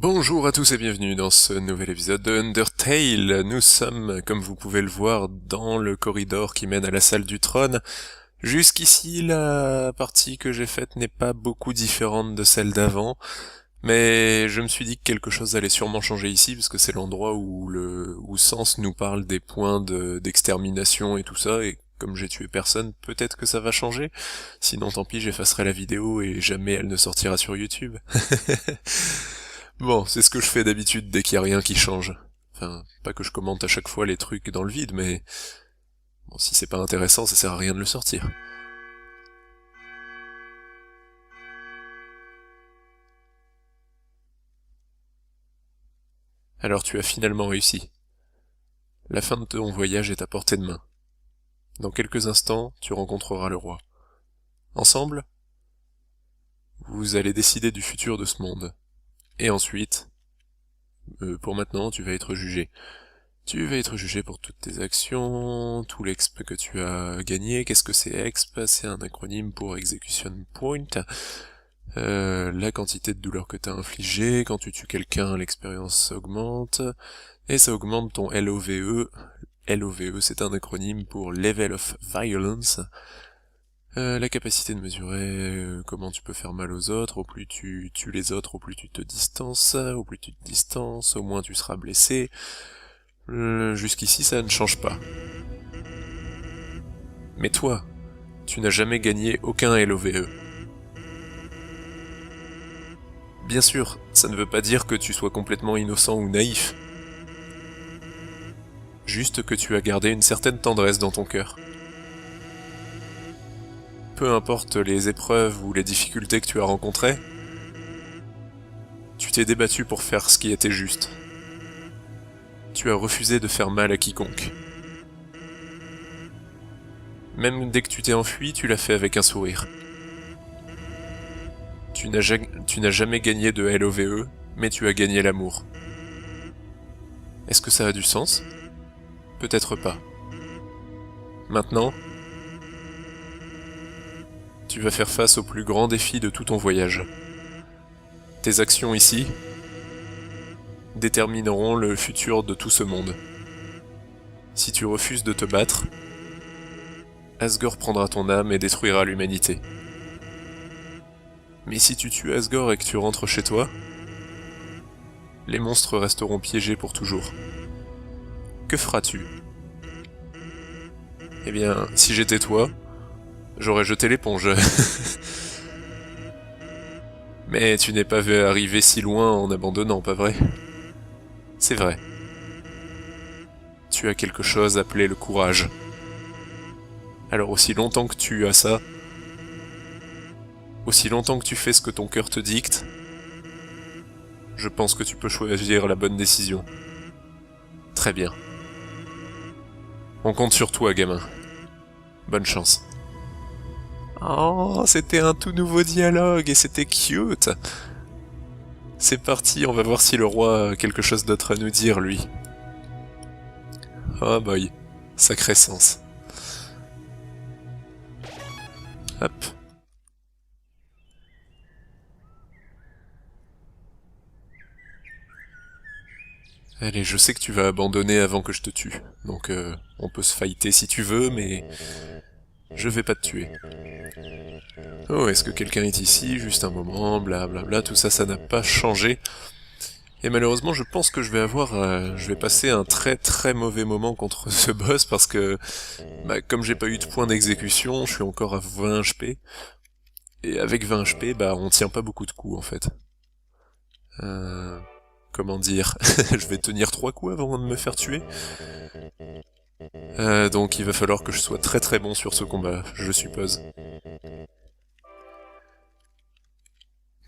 Bonjour à tous et bienvenue dans ce nouvel épisode de Undertale. Nous sommes, comme vous pouvez le voir, dans le corridor qui mène à la salle du trône. Jusqu'ici, la partie que j'ai faite n'est pas beaucoup différente de celle d'avant, mais je me suis dit que quelque chose allait sûrement changer ici, parce que c'est l'endroit où Sens nous parle des points d'extermination et tout ça, et comme j'ai tué personne, peut-être que ça va changer. Sinon tant pis, j'effacerai la vidéo et jamais elle ne sortira sur YouTube. Bon, c'est ce que je fais d'habitude dès qu'il y a rien qui change. Enfin, pas que je commente à chaque fois les trucs dans le vide, mais bon, si c'est pas intéressant, ça sert à rien de le sortir. Alors tu as finalement réussi. La fin de ton voyage est à portée de main. Dans quelques instants, tu rencontreras le roi. Ensemble, vous allez décider du futur de ce monde. Et ensuite, pour maintenant, tu vas être jugé. Tu vas être jugé pour toutes tes actions, tout l'exp que tu as gagné. Qu'est-ce que c'est exp? C'est un acronyme pour Execution Point. La quantité de douleur que t'as infligée, quand tu tues quelqu'un, l'expérience augmente, et ça augmente ton LOVE. LOVE, c'est un acronyme pour Level of Violence. La capacité de mesurer comment tu peux faire mal aux autres, au plus tu tues les autres, au plus tu te distances, au plus tu te distances, au moins tu seras blessé. Jusqu'ici, ça ne change pas. Mais toi, tu n'as jamais gagné aucun LOVE. Bien sûr, ça ne veut pas dire que tu sois complètement innocent ou naïf. Juste que tu as gardé une certaine tendresse dans ton cœur. Peu importe les épreuves ou les difficultés que tu as rencontrées, tu t'es débattu pour faire ce qui était juste. Tu as refusé de faire mal à quiconque. Même dès que tu t'es enfui, tu l'as fait avec un sourire. Tu n'as jamais gagné de LOVE, mais tu as gagné l'amour. Est-ce que ça a du sens? Peut-être pas. Maintenant, tu vas faire face au plus grand défi de tout ton voyage. Tes actions ici détermineront le futur de tout ce monde. Si tu refuses de te battre, Asgore prendra ton âme et détruira l'humanité. Mais si tu tues Asgore et que tu rentres chez toi, les monstres resteront piégés pour toujours. Que feras-tu? Eh bien, si j'étais toi, j'aurais jeté l'éponge. Mais tu n'es pas vu arriver si loin en abandonnant, pas vrai? C'est vrai. Tu as quelque chose appelé le courage. Alors aussi longtemps que tu as ça, aussi longtemps que tu fais ce que ton cœur te dicte, je pense que tu peux choisir la bonne décision. Très bien. On compte sur toi, gamin. Bonne chance. Oh, c'était un tout nouveau dialogue et c'était cute. C'est parti, on va voir si le roi a quelque chose d'autre à nous dire, lui. Oh boy, sacré sens. Hop. Allez, je sais que tu vas abandonner avant que je te tue, donc on peut se fighter si tu veux, mais je vais pas te tuer. Oh, est-ce que quelqu'un est ici? Juste un moment, blablabla, tout ça, ça n'a pas changé. Et malheureusement, je pense que je vais passer un très très mauvais moment contre ce boss parce que, comme j'ai pas eu de point d'exécution, je suis encore à 20 HP. Et avec 20 HP, on tient pas beaucoup de coups en fait. Comment dire? Je vais tenir 3 coups avant de me faire tuer. Donc il va falloir que je sois très très bon sur ce combat, je suppose.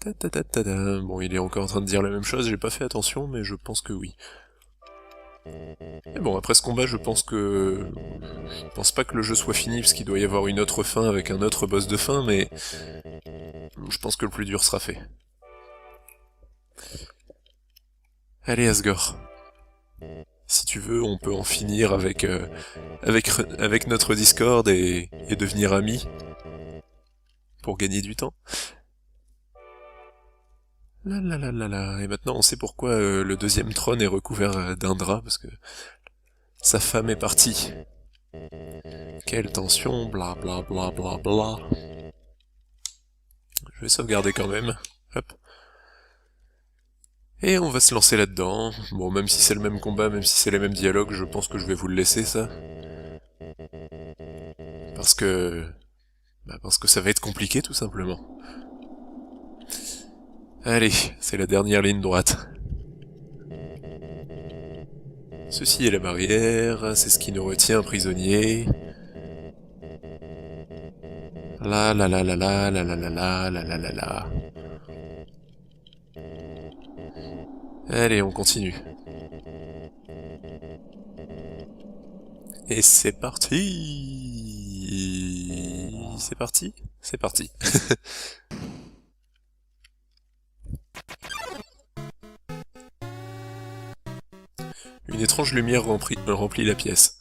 Bon, il est encore en train de dire la même chose, j'ai pas fait attention, mais je pense que oui. Et bon, après ce combat, je pense pas que le jeu soit fini, parce qu'il doit y avoir une autre fin avec un autre boss de fin, mais je pense que le plus dur sera fait. Allez, Asgore. Si tu veux, on peut en finir avec notre Discord et devenir amis. Pour gagner du temps. Là là là là là. Et maintenant on sait pourquoi le deuxième trône est recouvert d'un drap, parce que sa femme est partie. Quelle tension, bla bla bla bla bla. Je vais sauvegarder quand même. Hop. Et on va se lancer là-dedans. Bon, même si c'est le même combat, même si c'est les mêmes dialogues, je pense que je vais vous le laisser, ça. Parce que... parce que ça va être compliqué, tout simplement. Allez, c'est la dernière ligne droite. Ceci est la barrière, c'est ce qui nous retient prisonniers. La la la la la la la la la la la la la. Allez, on continue. Et c'est parti. C'est parti. C'est parti. Une étrange lumière remplit la pièce.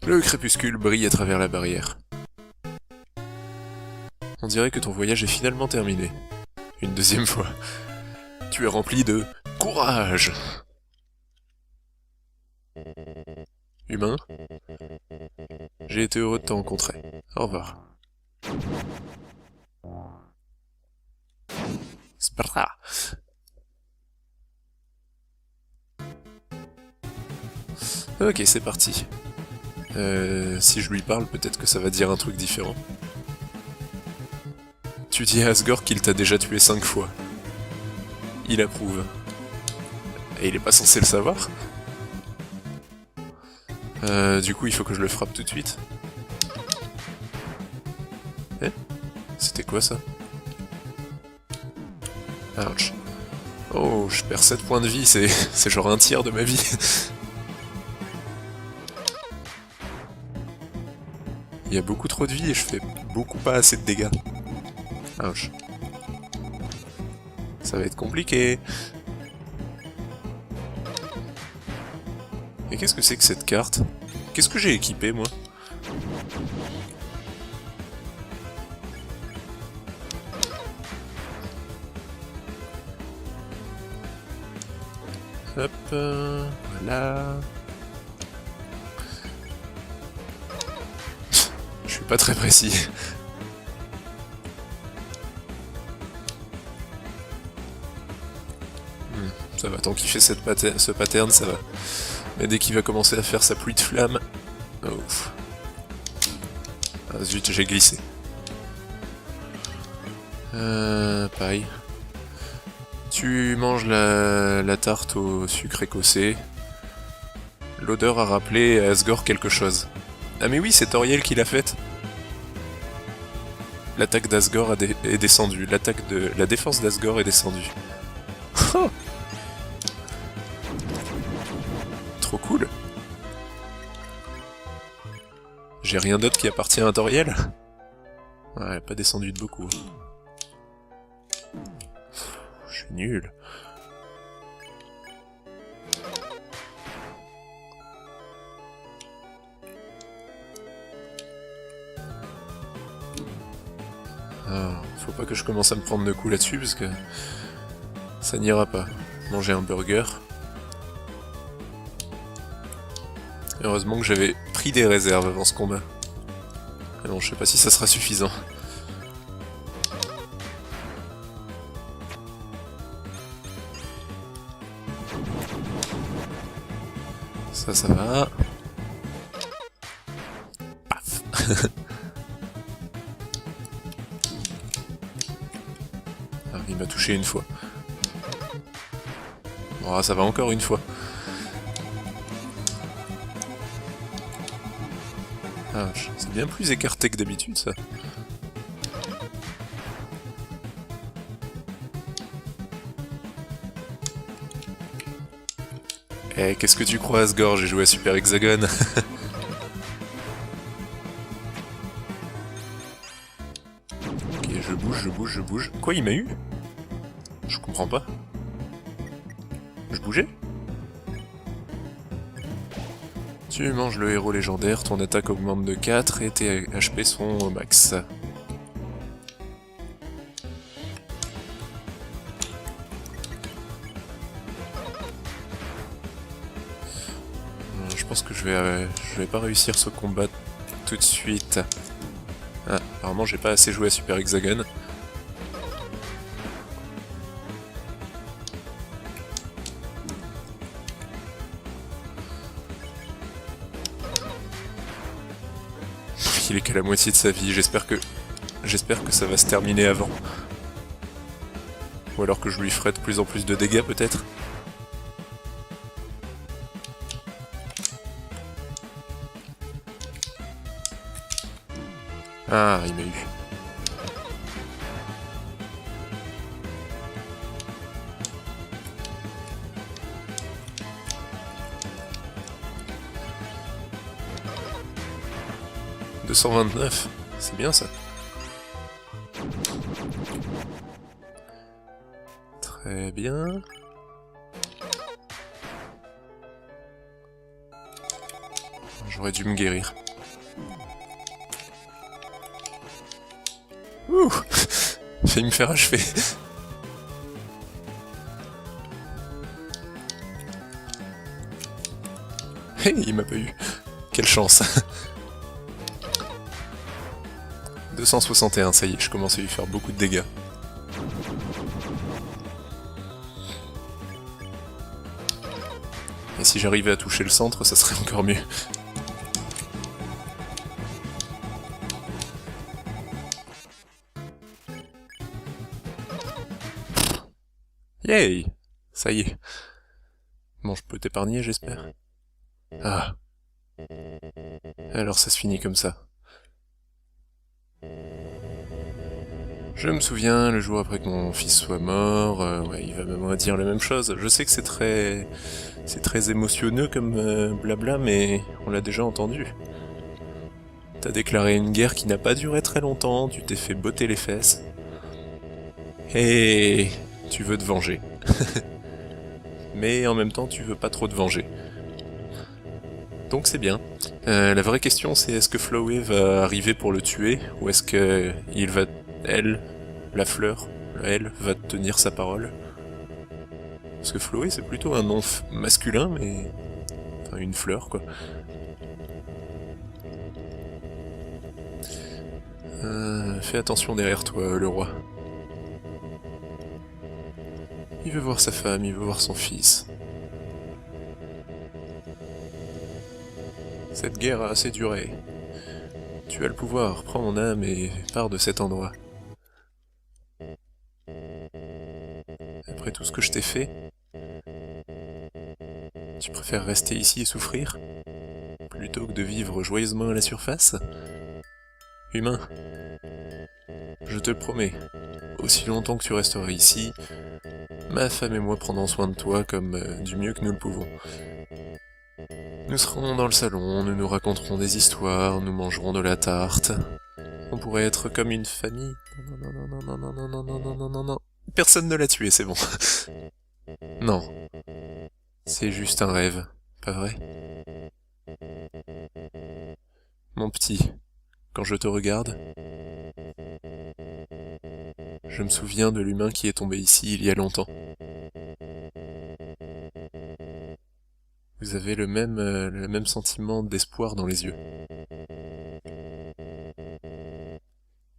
Le crépuscule brille à travers la barrière. On dirait que ton voyage est finalement terminé. Une deuxième fois. Tu es rempli de courage. Humain, j'ai été heureux de te rencontrer. Au revoir. Spra. Ok, c'est parti. Si je lui parle, peut-être que ça va dire un truc différent. Tu dis à Asgore qu'il t'a déjà tué 5 fois. Il approuve. Et il est pas censé le savoir. Du coup, il faut que je le frappe tout de suite. Eh? C'était quoi ça? Ouch. Oh, je perds 7 points de vie, c'est genre un tiers de ma vie. Il y a beaucoup trop de vie et je fais beaucoup pas assez de dégâts. Ouch. Ça va être compliqué. Et qu'est-ce que c'est que cette carte? Qu'est-ce que j'ai équipé, moi? Hop, voilà. Je suis pas très précis. Ça va, tant qu'il fait ce pattern, ça va. Mais dès qu'il va commencer à faire sa pluie de flammes... Oh, ouf. Ah zut, j'ai glissé. Pareil. Tu manges la tarte au sucre écossais. L'odeur a rappelé à Asgore quelque chose. Ah mais oui, c'est Toriel qui l'a faite. L'attaque d'Asgore est descendue. La défense d'Asgore est descendue. Trop cool. J'ai rien d'autre qui appartient à Toriel. Ouais, elle a pas descendu de beaucoup. Je suis nul. Ah, faut pas que je commence à me prendre de coups là-dessus parce que ça n'ira pas. Manger un burger. Heureusement que j'avais pris des réserves avant ce combat. Mais bon, je sais pas si ça sera suffisant. Ça va. Paf. Ah, il m'a touché une fois. Bon, ça va encore une fois. Ah, c'est bien plus écarté que d'habitude, ça. Eh, qu'est-ce que tu crois, Asgore? J'ai joué à Super Hexagone. Ok, je bouge. Quoi, il m'a eu? Je comprends pas. Je bougeais? Tu manges le héros légendaire, ton attaque augmente de 4 et tes HP sont au max. pense que je vais pas réussir ce combat tout de suite. Ah, apparemment j'ai pas assez joué à Super Hexagon. Il est qu'à la moitié de sa vie, j'espère que ça va se terminer avant. Ou alors que je lui ferai de plus en plus de dégâts peut-être. Ah, il m'a eu. « 229, c'est bien ça. Très bien. J'aurais dû me guérir. Ouh, failli me faire achever. Hey, il m'a pas eu. Quelle chance. 261, ça y est, je commence à lui faire beaucoup de dégâts. Et si j'arrivais à toucher le centre, ça serait encore mieux. Yay! Ça y est. Bon, je peux t'épargner, j'espère. Ah. Alors ça se finit comme ça. Je me souviens, le jour après que mon fils soit mort, ouais, il va me dire la même chose. Je sais que c'est très émotionneux comme blabla, mais on l'a déjà entendu. T'as déclaré une guerre qui n'a pas duré très longtemps, tu t'es fait botter les fesses. Et tu veux te venger. Mais en même temps, tu veux pas trop te venger. Donc c'est bien. La vraie question c'est est-ce que Flowey va arriver pour le tuer, ou est-ce que la fleur, elle, va tenir sa parole? Parce que Flowey c'est plutôt un nom masculin, mais... Enfin, une fleur quoi. Fais attention derrière toi, le roi. Il veut voir sa femme, il veut voir son fils. Cette guerre a assez duré. Tu as le pouvoir, prends mon âme et pars de cet endroit. Après tout ce que je t'ai fait, tu préfères rester ici et souffrir, plutôt que de vivre joyeusement à la surface? Humain, je te le promets, aussi longtemps que tu resteras ici, ma femme et moi prendrons soin de toi comme du mieux que nous le pouvons. Nous serons dans le salon, nous nous raconterons des histoires, nous mangerons de la tarte. On pourrait être comme une famille. Non, non, non, non, non, non, non, non, non, non, non, non. Personne ne l'a tué, c'est bon. Non. C'est juste un rêve, pas vrai? Mon petit, quand je te regarde, je me souviens de l'humain qui est tombé ici il y a longtemps. Vous avez le même sentiment d'espoir dans les yeux.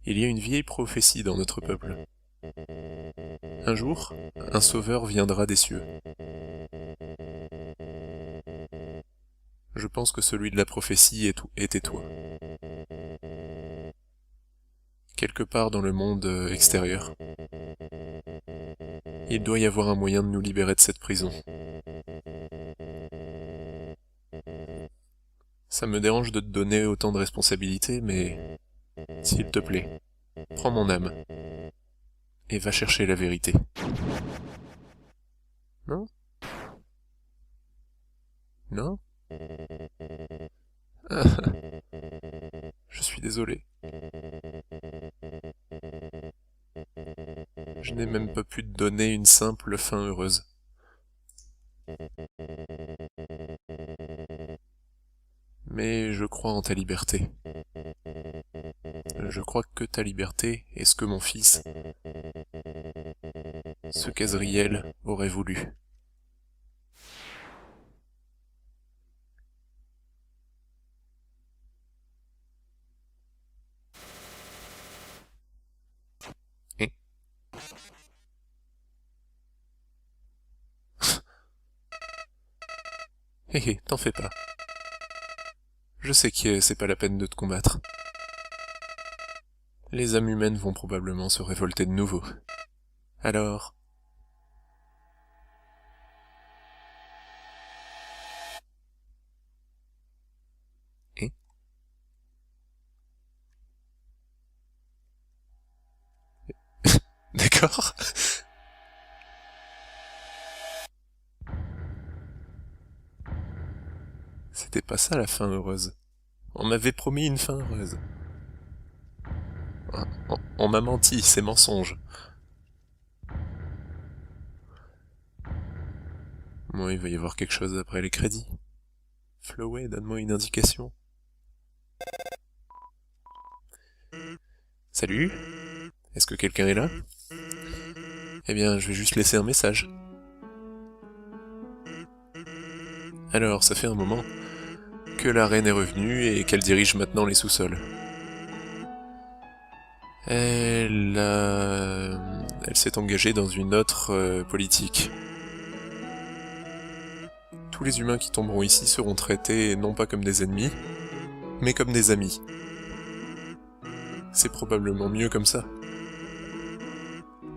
Il y a une vieille prophétie dans notre peuple. Un jour, un sauveur viendra des cieux. Je pense que celui de la prophétie était toi. Quelque part dans le monde extérieur. Il doit y avoir un moyen de nous libérer de cette prison. Ça me dérange de te donner autant de responsabilités, mais... S'il te plaît, prends mon âme. Et va chercher la vérité. Non? Non? Ah, je suis désolé. Je n'ai même pas pu te donner une simple fin heureuse. Mais je crois en ta liberté. Je crois que ta liberté est ce que mon fils, ce qu'Azriel aurait voulu. Hé hé, t'en fais pas. Je sais que c'est pas la peine de te combattre. Les âmes humaines vont probablement se révolter de nouveau. Alors... Et d'accord. C'était pas ça la fin heureuse. On m'avait promis une fin heureuse. On m'a menti, c'est mensonge. Moi, il va y avoir quelque chose après les crédits. Flowey, donne-moi une indication. Salut? Est-ce que quelqu'un est là? Eh bien, je vais juste laisser un message. Alors, ça fait un moment que la reine est revenue et qu'elle dirige maintenant les sous-sols. Elle s'est engagée dans une autre politique. Tous les humains qui tomberont ici seront traités non pas comme des ennemis, mais comme des amis. C'est probablement mieux comme ça.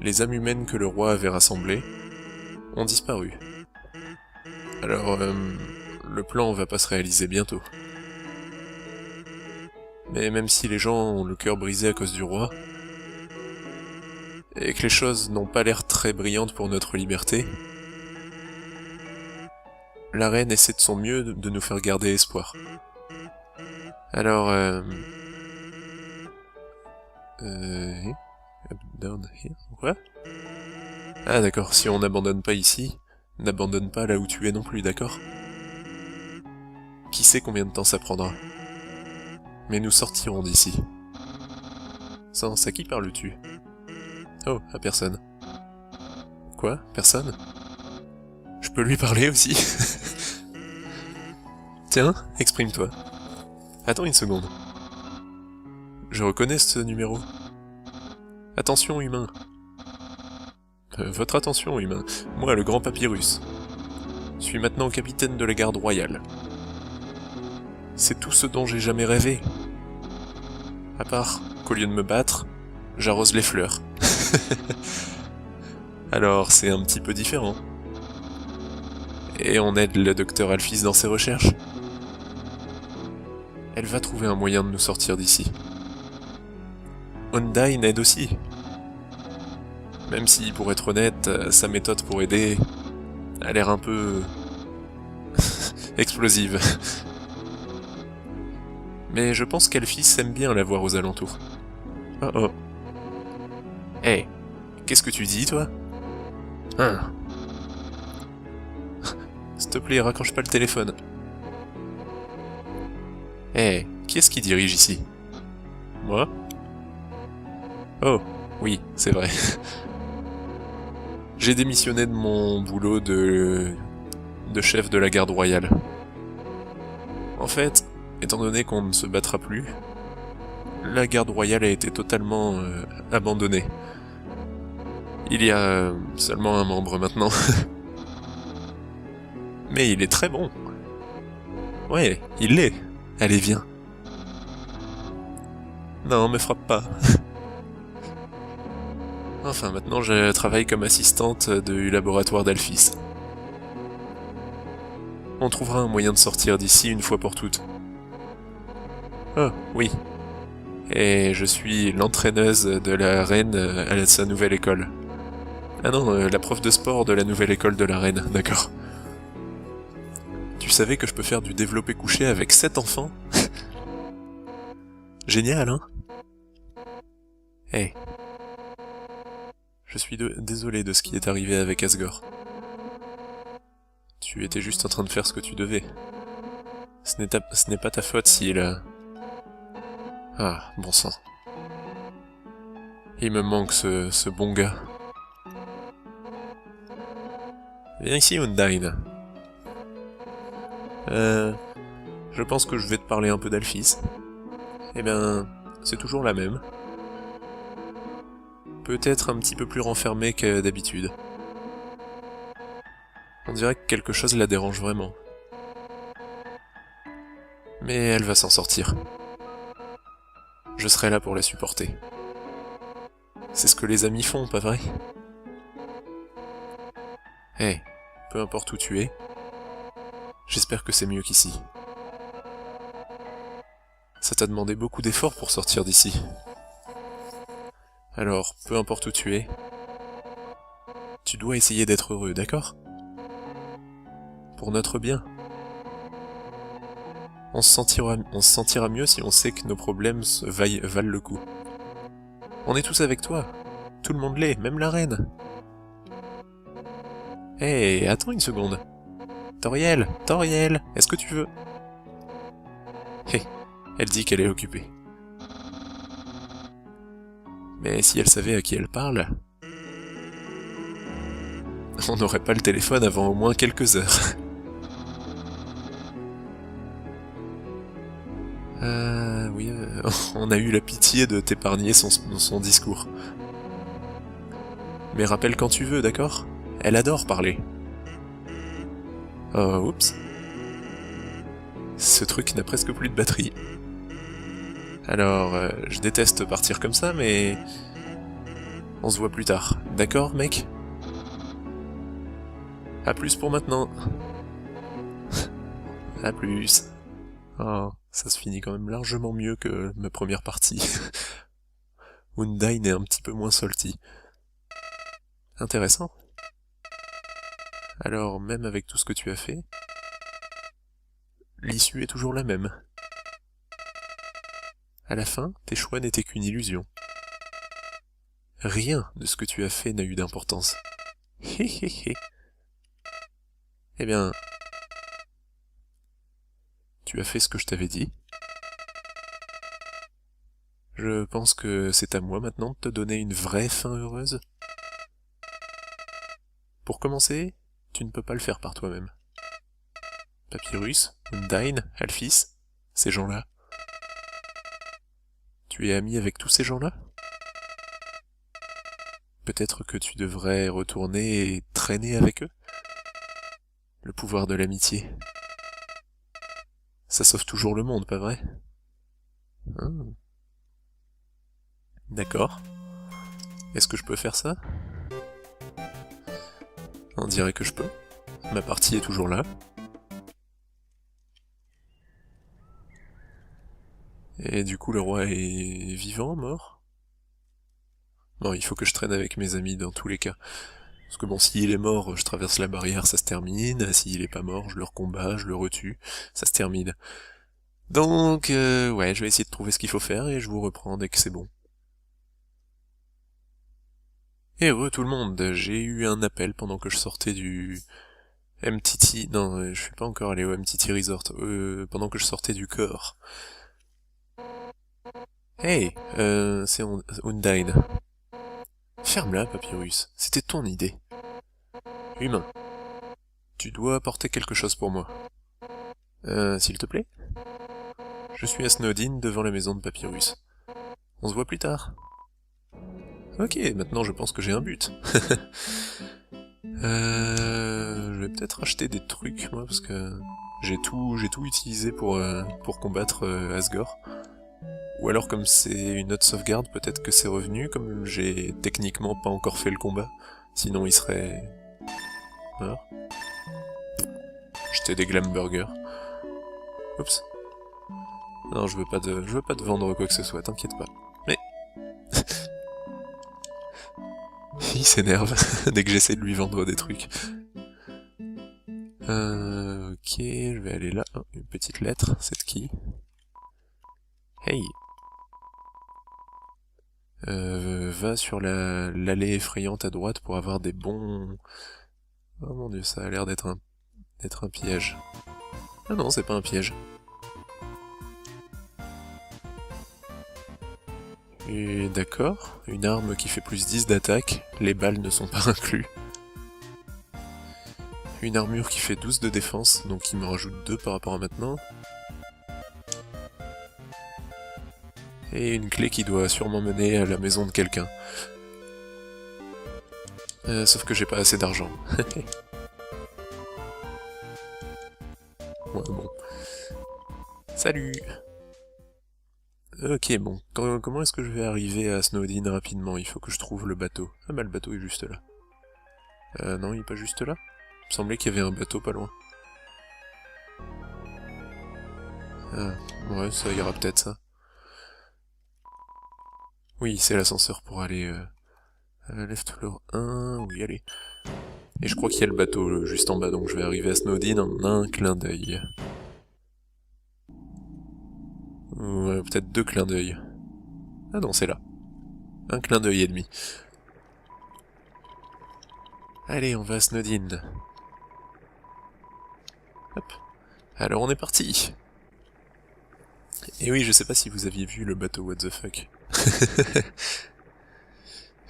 Les âmes humaines que le roi avait rassemblées ont disparu. Alors, le plan va pas se réaliser bientôt. Mais même si les gens ont le cœur brisé à cause du roi, et que les choses n'ont pas l'air très brillantes pour notre liberté, la reine essaie de son mieux de nous faire garder espoir. Alors, down here, quoi? Ah d'accord, si on n'abandonne pas ici, n'abandonne pas là où tu es non plus, d'accord? Qui sait combien de temps ça prendra? Mais nous sortirons d'ici. Sans, à qui parles-tu? Oh, à personne. Quoi? Personne? Je peux lui parler aussi? Tiens, exprime-toi. Attends une seconde. Je reconnais ce numéro. Attention, humain. Votre attention, humain. Moi, le grand papyrus. Je suis maintenant capitaine de la garde royale. C'est tout ce dont j'ai jamais rêvé. À part qu'au lieu de me battre, j'arrose les fleurs. Alors, c'est un petit peu différent. Et on aide le docteur Alphys dans ses recherches. Elle va trouver un moyen de nous sortir d'ici. Undyne aide aussi. Même si, pour être honnête, sa méthode pour aider a l'air un peu... explosive. Mais je pense qu'Alphys aime bien la voir aux alentours. Oh oh. Hé, qu'est-ce que tu dis, toi? Hein? S'il te plaît, raccroche pas le téléphone. Hé, qui est-ce qui dirige ici? Moi? Oh, oui, c'est vrai. J'ai démissionné de mon boulot de chef de la garde royale. En fait, étant donné qu'on ne se battra plus, la garde royale a été totalement abandonnée. Il y a seulement un membre maintenant. Mais il est très bon. Ouais, il l'est. Allez, viens. Non, me frappe pas. Enfin, maintenant je travaille comme assistante du laboratoire d'Alphys. On trouvera un moyen de sortir d'ici une fois pour toutes. Oh, oui. Et je suis l'entraîneuse de la reine à sa nouvelle école. Ah non, la prof de sport de la nouvelle école de la reine, d'accord. Tu savais que je peux faire du développé couché avec 7 enfants? Génial, hein? Hey. Je suis désolé de ce qui est arrivé avec Asgore. Tu étais juste en train de faire ce que tu devais. Ce n'est pas ta faute s'il a... Ah, bon sang. Il me manque ce bon gars. Viens ici, Undyne. Je pense que je vais te parler un peu d'Alphys. Eh ben, c'est toujours la même. Peut-être un petit peu plus renfermée que d'habitude. On dirait que quelque chose la dérange vraiment. Mais elle va s'en sortir. Je serai là pour la supporter. C'est ce que les amis font, pas vrai? Hey, peu importe où tu es, j'espère que c'est mieux qu'ici. Ça t'a demandé beaucoup d'efforts pour sortir d'ici. Alors, peu importe où tu es, tu dois essayer d'être heureux, d'accord? Pour notre bien. On se sentira mieux si on sait que nos problèmes valent le coup. On est tous avec toi. Tout le monde l'est, même la reine. Hé, attends une seconde. Toriel, est-ce que tu veux... Hé, elle dit qu'elle est occupée. Mais si elle savait à qui elle parle... On n'aurait pas le téléphone avant au moins quelques heures. Oui, on a eu la pitié de t'épargner son discours. Mais rappelle quand tu veux, d'accord? Elle adore parler. Oh, oups. Ce truc n'a presque plus de batterie. Alors, je déteste partir comme ça, mais... On se voit plus tard. D'accord, mec? À plus pour maintenant. À plus. Oh, ça se finit quand même largement mieux que ma première partie. Undyne est un petit peu moins salty. Intéressant. Alors, même avec tout ce que tu as fait, l'issue est toujours la même. À la fin, tes choix n'étaient qu'une illusion. Rien de ce que tu as fait n'a eu d'importance. Hé hé hé. Eh bien... Tu as fait ce que je t'avais dit. Je pense que c'est à moi maintenant de te donner une vraie fin heureuse. Pour commencer, tu ne peux pas le faire par toi-même. Papyrus, Undyne, Alphys, ces gens-là. Tu es ami avec tous ces gens-là? Peut-être que tu devrais retourner et traîner avec eux? Le pouvoir de l'amitié. Ça sauve toujours le monde, pas vrai? Hein? D'accord. Est-ce que je peux faire ça? On dirait que je peux. Ma partie est toujours là. Et du coup, le roi est vivant, mort? Non, il faut que je traîne avec mes amis dans tous les cas. Parce que bon, s'il est mort, je traverse la barrière, ça se termine. S'il est pas mort, je le recombat, je le retue, ça se termine. Donc, ouais, je vais essayer de trouver ce qu'il faut faire et je vous reprends dès que c'est bon. Et heureux tout le monde, j'ai eu un appel pendant que je sortais du MTT... Non, je suis pas encore allé au MTT Resort. Pendant que je sortais du corps. Hey, c'est Undyne. Ferme-la, Papyrus. C'était ton idée. Humain. Tu dois apporter quelque chose pour moi. S'il te plaît? Je suis à Snowdin, devant la maison de Papyrus. On se voit plus tard. Ok, maintenant je pense que j'ai un but. Je vais peut-être acheter des trucs, moi, parce que j'ai tout utilisé pour combattre Asgore. Ou alors, comme c'est une autre sauvegarde, peut-être que c'est revenu, comme j'ai techniquement pas encore fait le combat. Sinon, il serait mort. J'étais des Glamburgers. Oups. Non, je veux pas te vendre quoi que ce soit, t'inquiète pas. Mais... il s'énerve dès que j'essaie de lui vendre des trucs. Ok, je vais aller là. Oh, une petite lettre, c'est de qui? Hey! Va sur l'allée effrayante à droite pour avoir des bons... Oh mon dieu, ça a l'air d'être un piège. Ah non, c'est pas un piège. Et d'accord, une arme qui fait plus 10 d'attaque, les balles ne sont pas inclus. Une armure qui fait 12 de défense, donc qui me rajoute 2 par rapport à maintenant. Et une clé qui doit sûrement mener à la maison de quelqu'un. Sauf que j'ai pas assez d'argent. Ouais, bon. Salut! Ok, bon, comment est-ce que je vais arriver à Snowdin rapidement? Il faut que je trouve le bateau. Ah bah le bateau est juste là. Non, il est pas juste là? Il me semblait qu'il y avait un bateau pas loin. Ah, ouais, ça ira peut-être ça. Oui, c'est l'ascenseur pour aller à la left floor 1, oui, allez. Et je crois qu'il y a le bateau juste en bas, donc je vais arriver à Snowdin en un clin d'œil. Ouais, peut-être 2 clins d'œil. Ah non, c'est là. Un clin d'œil et demi. Allez, on va à Snowdin. Hop. Alors on est parti. Et oui, je sais pas si vous aviez vu le bateau What the fuck.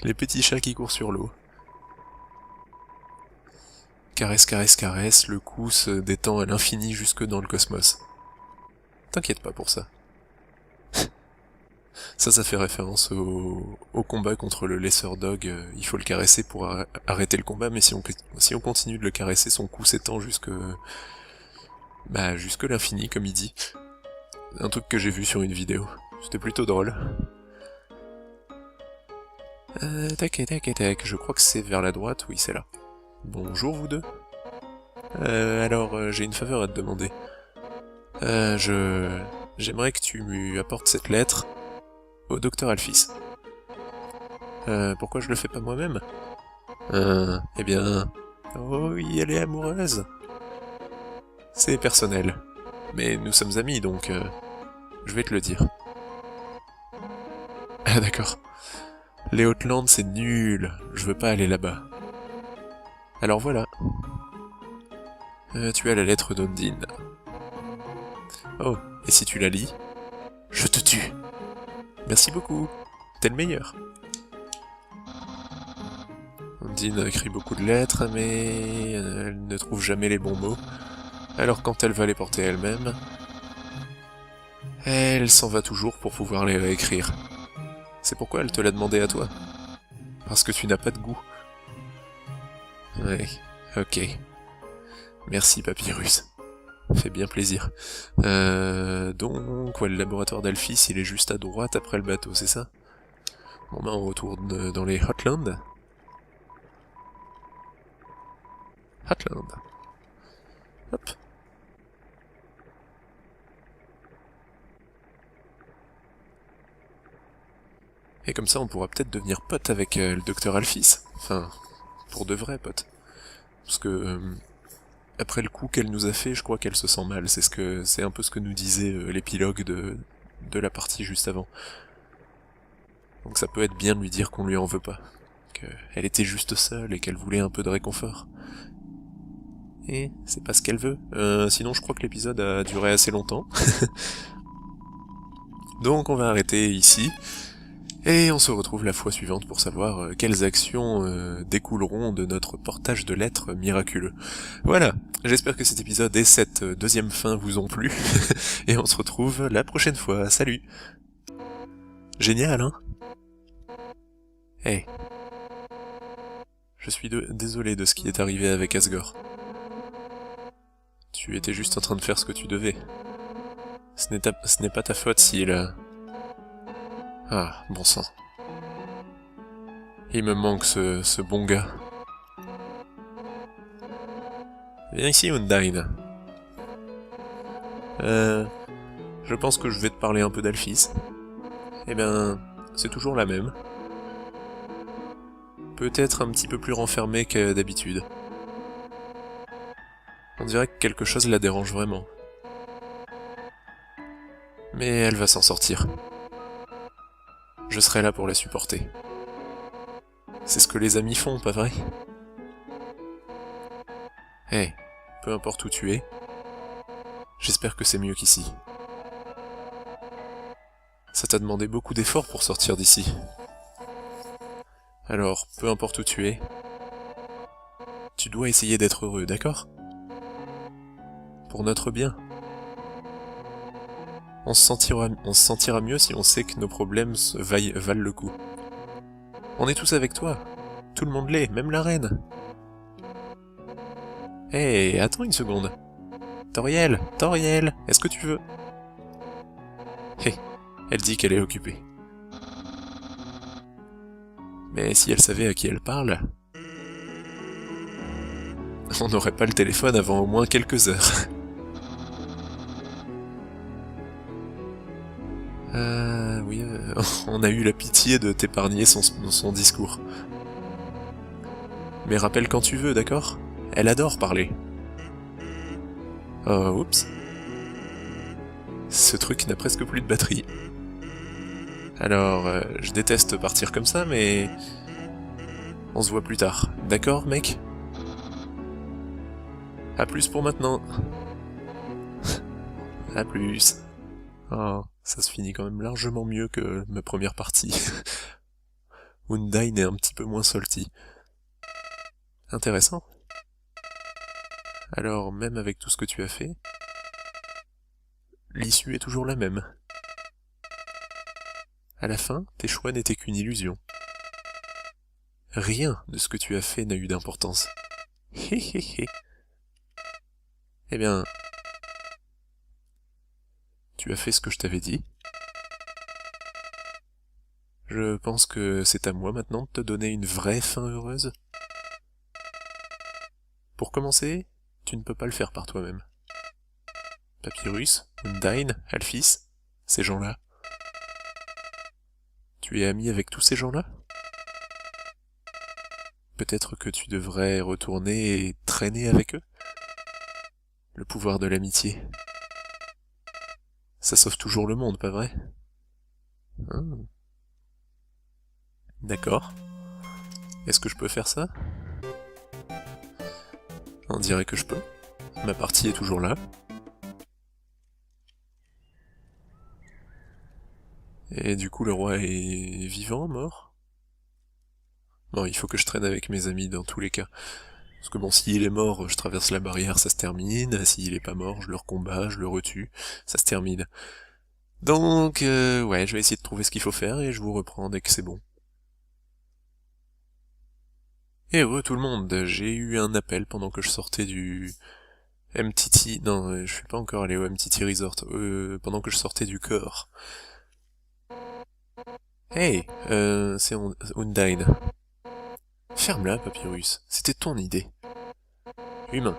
Les petits chats qui courent sur l'eau. Caresse, caresse, caresse, le cou se détend à l'infini jusque dans le cosmos. T'inquiète pas pour ça. Ça fait référence au combat contre le Lesser Dog. Il faut le caresser pour arrêter le combat, mais si on continue de le caresser, son cou s'étend jusque l'infini, comme il dit. Un truc que j'ai vu sur une vidéo. C'était plutôt drôle. Tac, je crois que c'est vers la droite, oui c'est là. Bonjour vous deux. Alors, j'ai une faveur à te demander. J'aimerais que tu lui apportes cette lettre au docteur Alphys. Pourquoi je le fais pas moi-même? Eh bien... Oh oui, elle est amoureuse. C'est personnel. Mais nous sommes amis, donc... je vais te le dire. Ah d'accord. Les Hautes-Landes, c'est nul. Je veux pas aller là-bas. Alors voilà. Tu as la lettre d'Ondine. Oh, et si tu la lis, je te tue. Merci beaucoup. T'es le meilleur. Ondine écrit beaucoup de lettres, mais elle ne trouve jamais les bons mots. Alors quand elle va les porter elle-même, elle s'en va toujours pour pouvoir les réécrire. C'est pourquoi elle te l'a demandé à toi. Parce que tu n'as pas de goût. Ouais, ok. Merci Papyrus. Fait bien plaisir. Donc, ouais, le laboratoire d'Alphys, il est juste à droite après le bateau, c'est ça? Bon ben, on retourne dans les Hotlands. Hotland. Hop. Et comme ça, on pourra peut-être devenir pote avec le docteur Alphys. Enfin, pour de vrais potes. Parce que... après le coup qu'elle nous a fait, je crois qu'elle se sent mal. C'est un peu ce que nous disait l'épilogue de la partie juste avant. Donc ça peut être bien de lui dire qu'on lui en veut pas. Qu'elle était juste seule et qu'elle voulait un peu de réconfort. Et c'est pas ce qu'elle veut. Sinon je crois que l'épisode a duré assez longtemps. Donc on va arrêter ici. Et on se retrouve la fois suivante pour savoir quelles actions découleront de notre portage de lettres miraculeux. Voilà, j'espère que cet épisode et cette deuxième fin vous ont plu, et on se retrouve la prochaine fois, salut! Génial, hein? Hey. Je suis désolé de ce qui est arrivé avec Asgore. Tu étais juste en train de faire ce que tu devais. Ce n'est pas ta faute s'il a... Ah, bon sang. Il me manque ce bon gars. Viens ici, Undine. Je pense que je vais te parler un peu d'Alphys. Eh ben, c'est toujours la même. Peut-être un petit peu plus renfermée que d'habitude. On dirait que quelque chose la dérange vraiment. Mais elle va s'en sortir. Je serai là pour la supporter. C'est ce que les amis font, pas vrai? Hey, peu importe où tu es, j'espère que c'est mieux qu'ici. Ça t'a demandé beaucoup d'efforts pour sortir d'ici. Alors, peu importe où tu es, tu dois essayer d'être heureux, d'accord? Pour notre bien. On se sentira mieux si on sait que nos problèmes valent le coup. On est tous avec toi. Tout le monde l'est, même la reine. Hé, attends une seconde. Toriel, est-ce que tu veux... Hé, elle dit qu'elle est occupée. Mais si elle savait à qui elle parle, on n'aurait pas le téléphone avant au moins quelques heures. Oui, on a eu la pitié de t'épargner son discours. Mais rappelle quand tu veux, d'accord? Elle adore parler. Oh, oups. Ce truc n'a presque plus de batterie. Alors, je déteste partir comme ça, mais... on se voit plus tard. D'accord, mec? À plus pour maintenant. À plus. Oh, ça se finit quand même largement mieux que ma première partie. Undyne est un petit peu moins salty. Intéressant. Alors, même avec tout ce que tu as fait, l'issue est toujours la même. À la fin, tes choix n'étaient qu'une illusion. Rien de ce que tu as fait n'a eu d'importance. Hé hé hé. Eh bien, tu as fait ce que je t'avais dit. Je pense que c'est à moi maintenant de te donner une vraie fin heureuse. Pour commencer, tu ne peux pas le faire par toi-même. Papyrus, Undyne, Alphys, ces gens-là. Tu es ami avec tous ces gens-là? Peut-être que tu devrais retourner et traîner avec eux? Le pouvoir de l'amitié. Ça sauve toujours le monde, pas vrai? Hein? D'accord. Est-ce que je peux faire ça? On dirait que je peux. Ma partie est toujours là. Et du coup, le roi est vivant, mort? Bon, il faut que je traîne avec mes amis dans tous les cas. Parce que bon, s'il est mort, je traverse la barrière, ça se termine. S'il est pas mort, je le recombat, je le retue, ça se termine. Donc, ouais, je vais essayer de trouver ce qu'il faut faire et je vous reprends dès que c'est bon. Et tout le monde, j'ai eu un appel pendant que je sortais du MTT... Non, je suis pas encore allé au MTT Resort. Pendant que je sortais du corps. Hey, c'est Undyne. Ferme-la, Papyrus. C'était ton idée. Humain.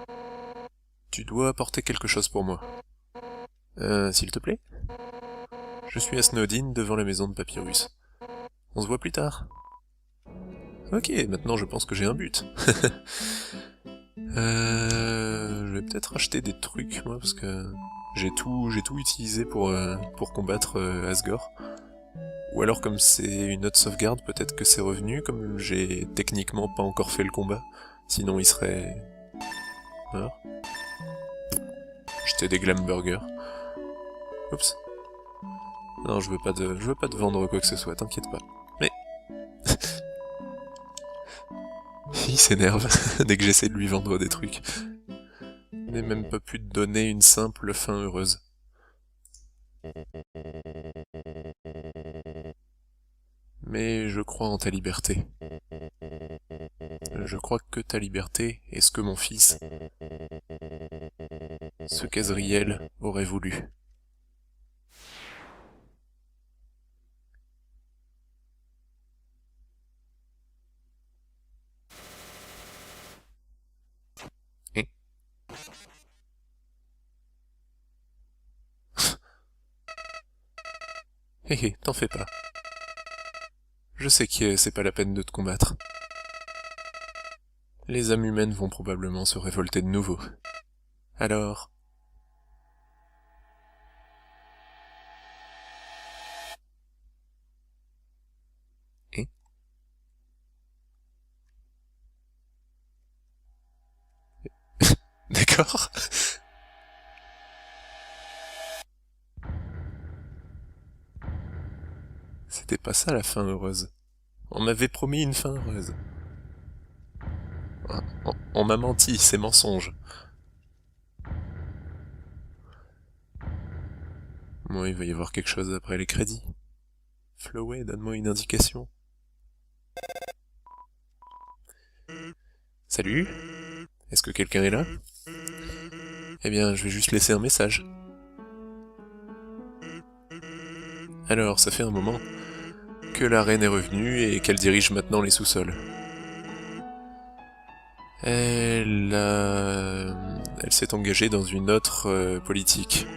Tu dois apporter quelque chose pour moi. S'il te plaît? Je suis à Snowdin, devant la maison de Papyrus. On se voit plus tard. Ok, maintenant je pense que j'ai un but. Je vais peut-être acheter des trucs, moi, parce que j'ai tout utilisé pour combattre Asgore. Ou alors comme c'est une autre sauvegarde, peut-être que c'est revenu, comme j'ai techniquement pas encore fait le combat. Sinon il serait mort. J'étais des glam burgers. Oups. Non, je veux pas te vendre quoi que ce soit, t'inquiète pas. Mais... il s'énerve dès que j'essaie de lui vendre des trucs. Il n'est même pas pu te donner une simple fin heureuse. Mais je crois en ta liberté. Je crois que ta liberté est ce que mon fils, ce qu'Azriel aurait voulu. Hein? Hé hé, t'en fais pas. Je sais que c'est pas la peine de te combattre. Les âmes humaines vont probablement se révolter de nouveau. Alors... Hein? D'accord. C'était pas ça la fin heureuse. On m'avait promis une fin heureuse. On m'a menti, c'est mensonge. Moi, il va y avoir quelque chose après les crédits. Flowey, donne-moi une indication. Salut? Est-ce que quelqu'un est là? Eh bien, je vais juste laisser un message. Alors, ça fait un moment que la reine est revenue et qu'elle dirige maintenant les sous-sols. Elle s'est engagée dans une autre politique.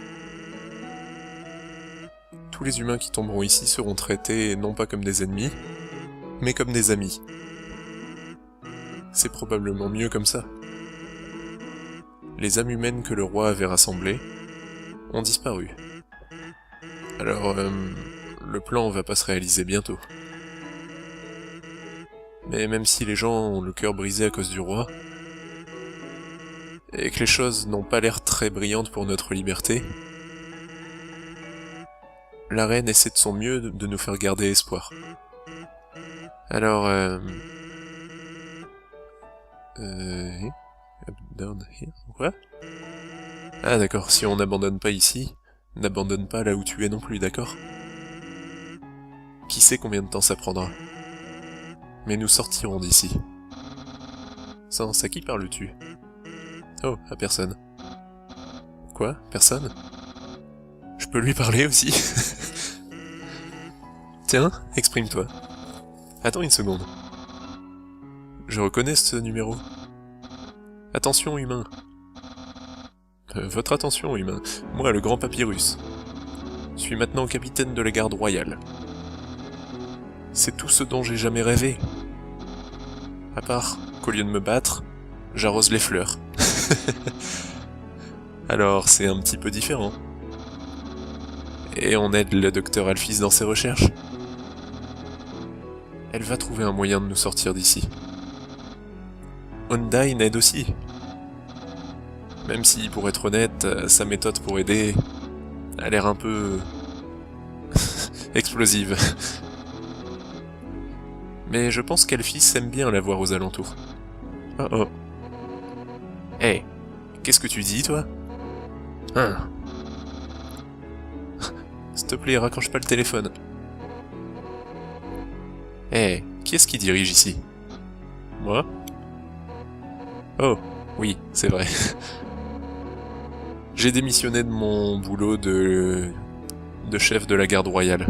Tous les humains qui tomberont ici seront traités non pas comme des ennemis, mais comme des amis. C'est probablement mieux comme ça. Les âmes humaines que le roi avait rassemblées ont disparu. Alors, le plan va pas se réaliser bientôt. Mais même si les gens ont le cœur brisé à cause du roi, et que les choses n'ont pas l'air très brillantes pour notre liberté, la reine essaie de son mieux de nous faire garder espoir. Alors, down here, quoi? Ah d'accord, si on n'abandonne pas ici, n'abandonne pas là où tu es non plus, d'accord? Qui sait combien de temps ça prendra? Mais nous sortirons d'ici. Sans, à qui parles-tu? Oh, à personne. Quoi? Personne? Je peux lui parler aussi? Tiens, exprime-toi. Attends une seconde. Je reconnais ce numéro. Attention, humain. Votre attention, humain. Moi, le grand papyrus. Je suis maintenant capitaine de la garde royale. C'est tout ce dont j'ai jamais rêvé. À part qu'au lieu de me battre, j'arrose les fleurs. Alors, c'est un petit peu différent. Et on aide le docteur Alphys dans ses recherches. Elle va trouver un moyen de nous sortir d'ici. Undyne aide aussi. Même si, pour être honnête, sa méthode pour aider a l'air un peu... explosive. Mais je pense qu'Alphys aime bien la voir aux alentours. Oh oh. Hey, qu'est-ce que tu dis, toi? Hein? S'il te plaît, raccroche pas le téléphone. Hey, qui est-ce qui dirige ici? Moi? Oh, oui, c'est vrai. J'ai démissionné de mon boulot de chef de la garde royale.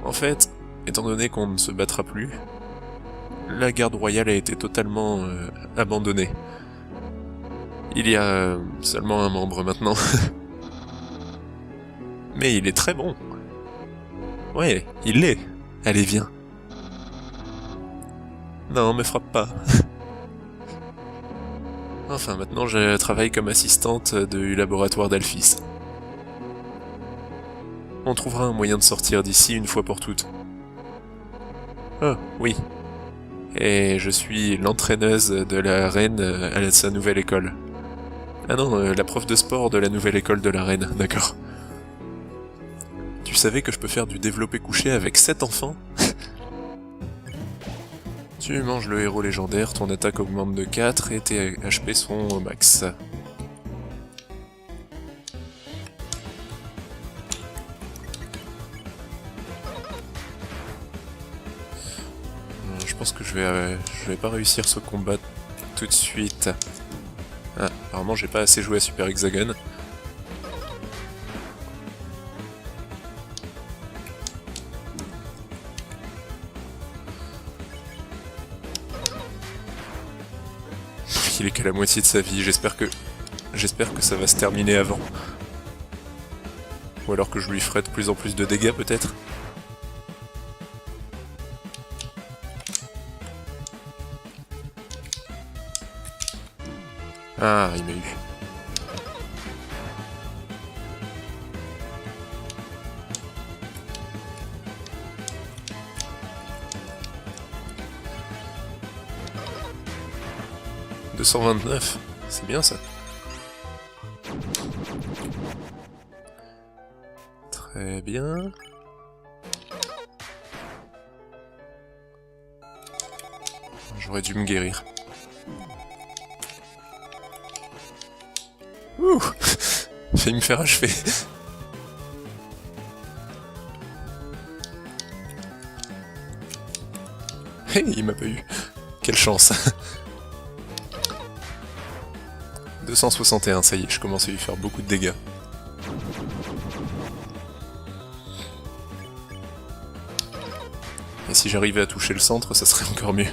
En fait, étant donné qu'on ne se battra plus, la garde royale a été totalement abandonnée. Il y a seulement un membre maintenant. Mais il est très bon. Ouais, il l'est. Allez, viens. Non, me frappe pas. Enfin, maintenant je travaille comme assistante du laboratoire d'Alphys. On trouvera un moyen de sortir d'ici une fois pour toutes. Oh, oui. Et je suis l'entraîneuse de la reine à sa nouvelle école. Ah non, la prof de sport de la nouvelle école de la reine, d'accord. Tu savais que je peux faire du développé couché avec 7 enfants? Tu manges le héros légendaire, ton attaque augmente de 4 et tes HP sont au max. Je pense que je vais pas réussir ce combat tout de suite. Ah, apparemment j'ai pas assez joué à Super Hexagon. Il est qu'à la moitié de sa vie, j'espère que ça va se terminer avant. Ou alors que je lui ferai de plus en plus de dégâts peut-être. Ah, il m'a eu. « 229, c'est bien ça. Très bien. J'aurais dû me guérir. Ouh, failli me faire achever. Hey, il m'a pas eu. Quelle chance. 261, ça y est, je commence à lui faire beaucoup de dégâts. si j'arrivais à toucher le centre, ça serait encore mieux.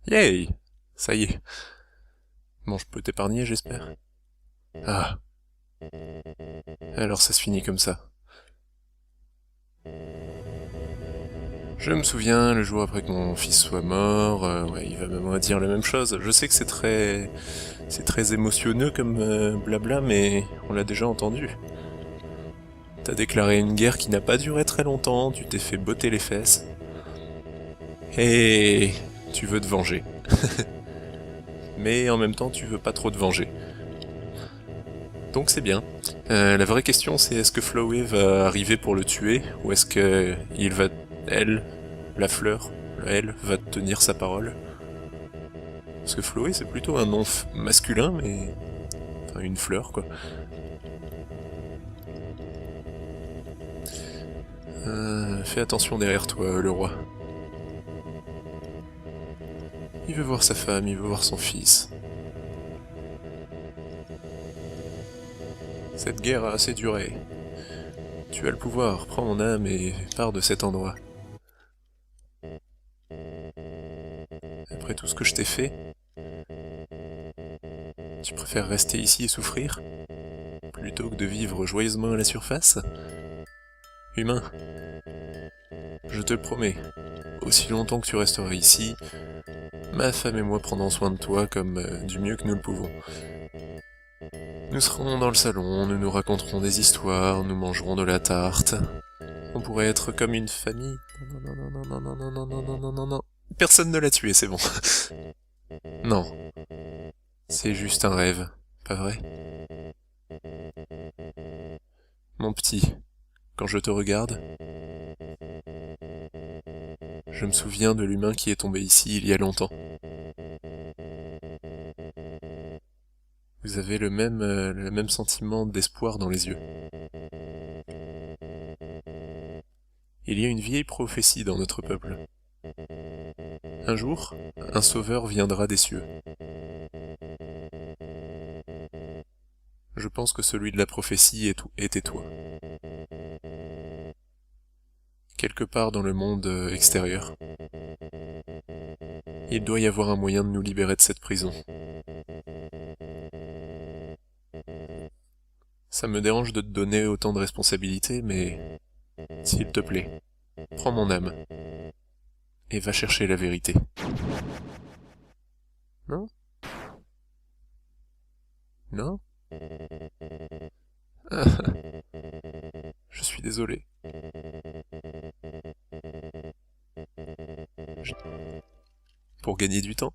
Yay! Ça y est. Bon, je peux t'épargner, j'espère. Ah. Alors ça se finit comme ça. Je me souviens, le jour après que mon fils soit mort, ouais, il va me dire la même chose. Je sais que c'est très émotionneux comme blabla, mais on l'a déjà entendu. T'as déclaré une guerre qui n'a pas duré très longtemps, tu t'es fait botter les fesses. Et tu veux te venger. Mais en même temps, tu veux pas trop te venger. Donc c'est bien. La vraie question c'est est-ce que Flowey va arriver pour le tuer, ou est-ce que elle, la fleur, elle, va tenir sa parole? Parce que Flowey c'est plutôt un nom masculin, mais... Enfin, une fleur quoi. Fais attention derrière toi, le roi. Il veut voir sa femme, il veut voir son fils. Cette guerre a assez duré. Tu as le pouvoir, prends mon âme et pars de cet endroit. Après tout ce que je t'ai fait, tu préfères rester ici et souffrir, plutôt que de vivre joyeusement à la surface? Humain, je te le promets, aussi longtemps que tu resteras ici, ma femme et moi prendrons soin de toi comme du mieux que nous le pouvons. Nous serons dans le salon, nous nous raconterons des histoires, nous mangerons de la tarte. On pourrait être comme une famille. Non. Personne ne l'a tué, c'est bon. Non. C'est juste un rêve, pas vrai? Mon petit, quand je te regarde, je me souviens de l'humain qui est tombé ici il y a longtemps. Vous avez le même sentiment d'espoir dans les yeux. Il y a une vieille prophétie dans notre peuple. Un jour, un sauveur viendra des cieux. Je pense que celui de la prophétie était toi. Quelque part dans le monde extérieur. Il doit y avoir un moyen de nous libérer de cette prison. Ça me dérange de te donner autant de responsabilités, mais... S'il te plaît, prends mon âme. Et va chercher la vérité. Non? Non? Ah, je suis désolé. Pour gagner du temps.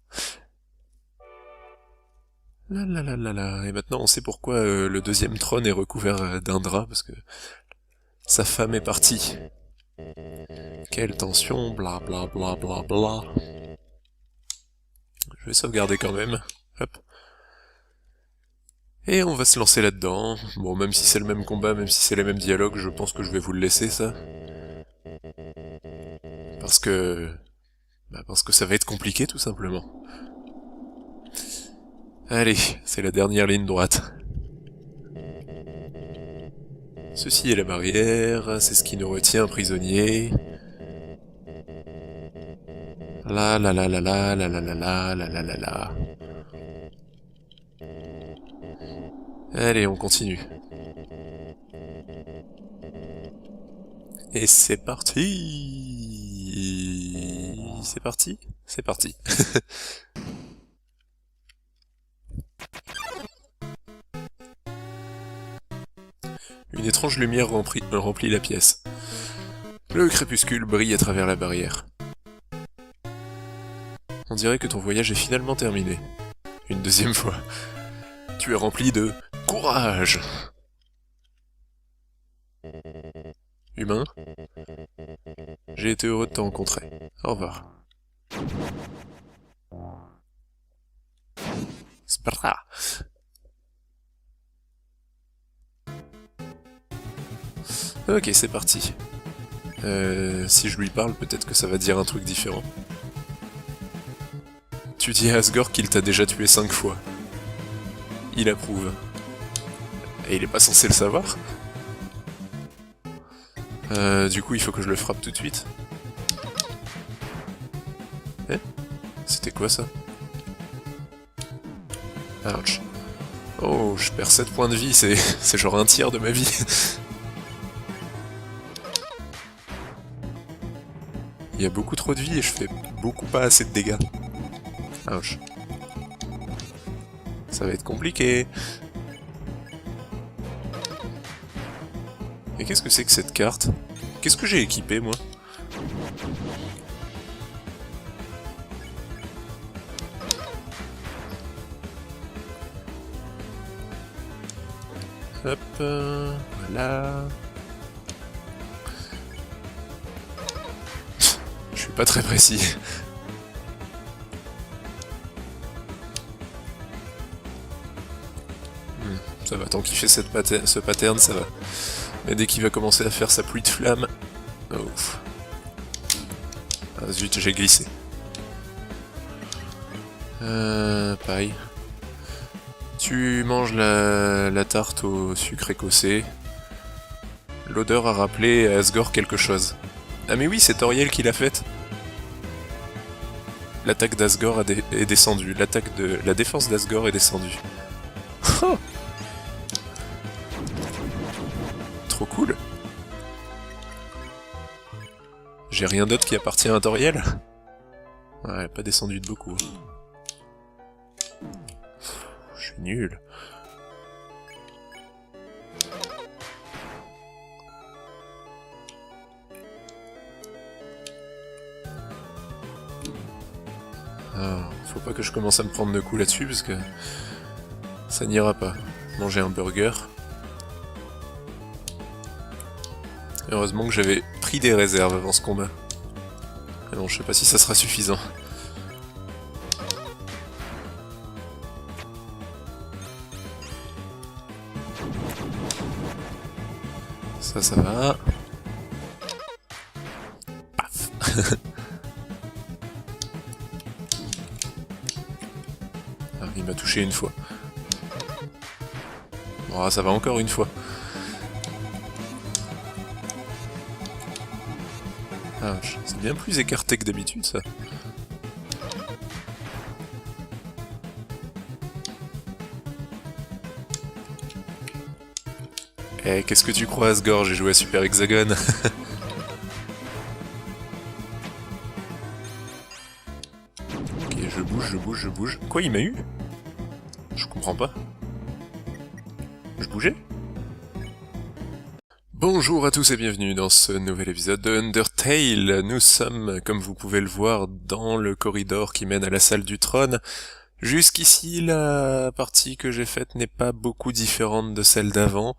Et maintenant on sait pourquoi le deuxième trône est recouvert d'un drap, parce que sa femme est partie. Quelle tension, bla bla bla bla bla. Je vais sauvegarder quand même. Hop. Et on va se lancer là-dedans. Bon, même si c'est le même combat, même si c'est les mêmes dialogues, je pense que je vais vous le laisser, ça. Parce que ça va être compliqué, tout simplement. Allez, c'est la dernière ligne droite. Ceci est la barrière, c'est ce qui nous retient prisonniers. La. Allez, on continue. Et c'est parti. C'est parti. C'est parti. Une étrange lumière remplit la pièce. Le crépuscule brille à travers la barrière. On dirait que ton voyage est finalement terminé. Une deuxième fois. Tu es rempli de courage. Humain, j'ai été heureux de te rencontrer. Au revoir. Spra. Ok, c'est parti. Si je lui parle, peut-être que ça va dire un truc différent. Tu dis à Asgore qu'il t'a déjà tué 5 fois. il approuve. Et il est pas censé le savoir. Du coup, il faut que je le frappe tout de suite. Eh? C'était quoi ça? Ouch. Oh, je perds 7 points de vie, c'est genre un tiers de ma vie. Il y a beaucoup trop de vie et je fais beaucoup pas assez de dégâts. Ouch. Ça va être compliqué. Et qu'est-ce que c'est que cette carte? Qu'est-ce que j'ai équipé, moi? Hop, voilà. Je suis pas très précis. Ça va, tant qu'il fait ce pattern, ça va. Mais dès qu'il va commencer à faire sa pluie de flammes... Oh, ouf. Ah zut, j'ai glissé. Pareil. Tu manges la tarte au sucre écossais. L'odeur a rappelé à Asgore quelque chose. Ah mais oui, c'est Toriel qui l'a faite. L'attaque d'Asgore est descendue. La défense d'Asgore est descendue. Trop cool. J'ai rien d'autre qui appartient à Toriel. Ouais, elle a pas descendu de beaucoup. Je suis nul. Ah, faut pas que je commence à me prendre de coups là-dessus parce que ça n'ira pas. Manger un burger. Heureusement que j'avais pris des réserves avant ce combat. Mais bon, je sais pas si ça sera suffisant. Ça va. Paf. Ah, il m'a touché une fois. Bon, ça va encore une fois. Ah, c'est bien plus écarté que d'habitude, ça. Eh, qu'est-ce que tu crois, Asgore? J'ai joué à Super Hexagone. Ok, je bouge. Quoi, il m'a eu? Je comprends pas. Je bougeais? Bonjour à tous et bienvenue dans ce nouvel épisode de Undertale. Nous sommes, comme vous pouvez le voir, dans le corridor qui mène à la salle du trône. Jusqu'ici, la partie que j'ai faite n'est pas beaucoup différente de celle d'avant.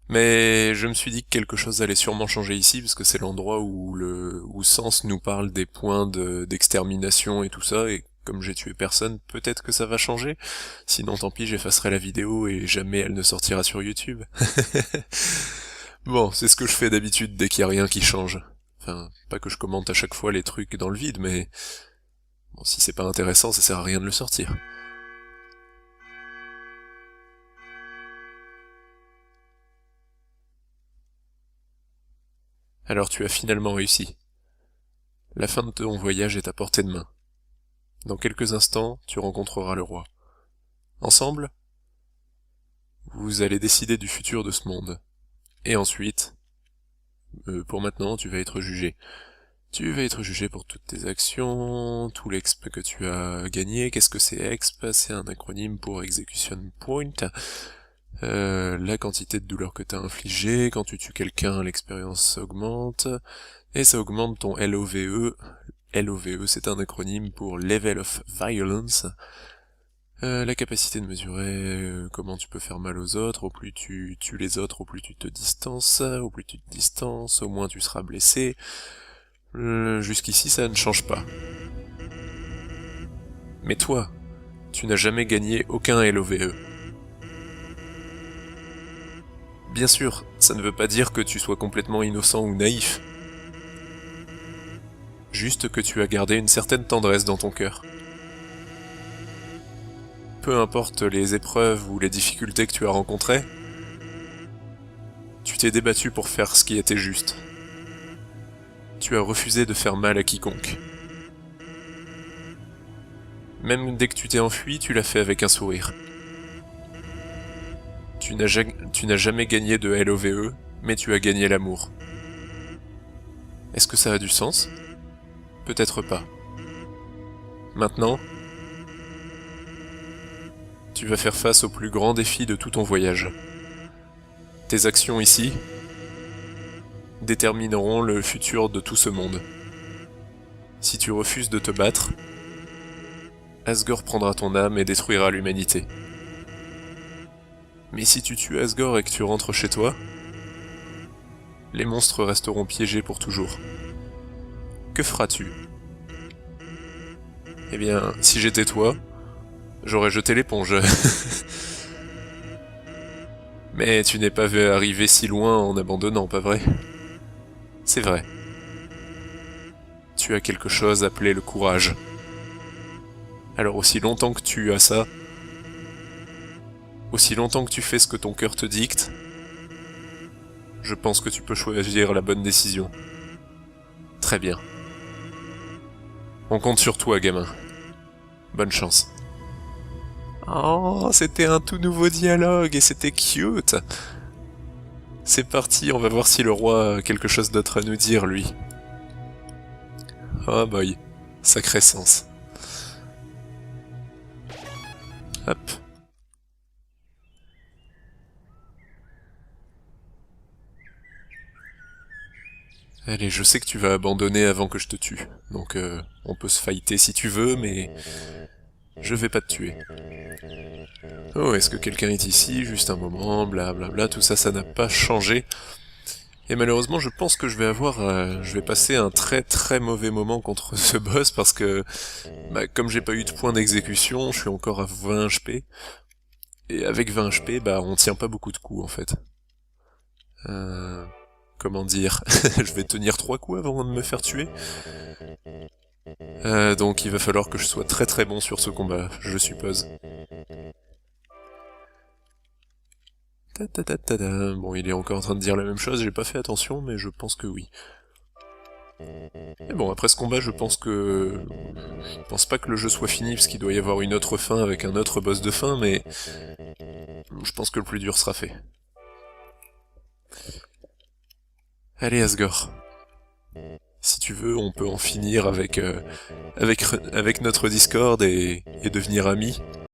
Mais je me suis dit que quelque chose allait sûrement changer ici, parce que c'est l'endroit où Sens nous parle des points d'extermination et tout ça, et comme j'ai tué personne, peut-être que ça va changer. Sinon tant pis, j'effacerai la vidéo et jamais elle ne sortira sur YouTube. Bon, c'est ce que je fais d'habitude dès qu'il y a rien qui change. Enfin, pas que je commente à chaque fois les trucs dans le vide, mais... Bon, si c'est pas intéressant, ça sert à rien de le sortir. Alors tu as finalement réussi. La fin de ton voyage est à portée de main. Dans quelques instants, tu rencontreras le roi. Ensemble, vous allez décider du futur de ce monde. Et ensuite, pour maintenant, tu vas être jugé. Tu vas être jugé pour toutes tes actions, tout l'exp que tu as gagné. Qu'est-ce que c'est exp? C'est un acronyme pour Execution Point. La quantité de douleur que tu as infligée. Quand tu tues quelqu'un, l'expérience augmente. Et ça augmente ton LOVE. LOVE, c'est un acronyme pour Level of Violence. La capacité de mesurer comment tu peux faire mal aux autres. Au plus tu tues les autres, au plus tu te distances. Au plus tu te distances, au moins tu seras blessé. Jusqu'ici, ça ne change pas. Mais toi, tu n'as jamais gagné aucun LOVE. Bien sûr, ça ne veut pas dire que tu sois complètement innocent ou naïf. Juste que tu as gardé une certaine tendresse dans ton cœur. peu importe les épreuves ou les difficultés que tu as rencontrées, tu t'es débattu pour faire ce qui était juste. Tu as refusé de faire mal à quiconque. Même dès que tu t'es enfui, tu l'as fait avec un sourire. Tu n'as jamais gagné de LOVE, mais tu as gagné l'amour. Est-ce que ça a du sens? Peut-être pas. Maintenant, tu vas faire face au plus grand défi de tout ton voyage. Tes actions ici détermineront le futur de tout ce monde. Si tu refuses de te battre, Asgore prendra ton âme et détruira l'humanité. Mais si tu tues Asgore et que tu rentres chez toi, les monstres resteront piégés pour toujours. Que feras-tu? Eh bien, si j'étais toi, j'aurais jeté l'éponge. Mais tu n'es pas vu arriver si loin en abandonnant, pas vrai? C'est vrai. Tu as quelque chose appelé le courage. Alors aussi longtemps que tu as ça, aussi longtemps que tu fais ce que ton cœur te dicte, je pense que tu peux choisir la bonne décision. Très bien. On compte sur toi, gamin. Bonne chance. Oh, c'était un tout nouveau dialogue et c'était cute. C'est parti, on va voir si le roi a quelque chose d'autre à nous dire, lui. Oh boy, sacré sens. Hop. Allez, je sais que tu vas abandonner avant que je te tue, donc on peut se fighter si tu veux, mais je vais pas te tuer. Oh, est-ce que quelqu'un est ici? Juste un moment, blablabla, tout ça, ça n'a pas changé. Et malheureusement, je pense que je vais passer un très très mauvais moment contre ce boss parce que, comme j'ai pas eu de point d'exécution, je suis encore à 20 HP. Et avec 20 HP, on tient pas beaucoup de coups en fait. Comment dire? Je vais tenir 3 coups avant de me faire tuer. Donc il va falloir que je sois très très bon sur ce combat, je suppose. Bon, il est encore en train de dire la même chose, j'ai pas fait attention, mais je pense que oui. Et bon, après ce combat, je pense pas que le jeu soit fini, parce qu'il doit y avoir une autre fin avec un autre boss de fin, mais je pense que le plus dur sera fait. Allez, Asgore. Si tu veux, on peut en finir avec notre Discord et devenir amis.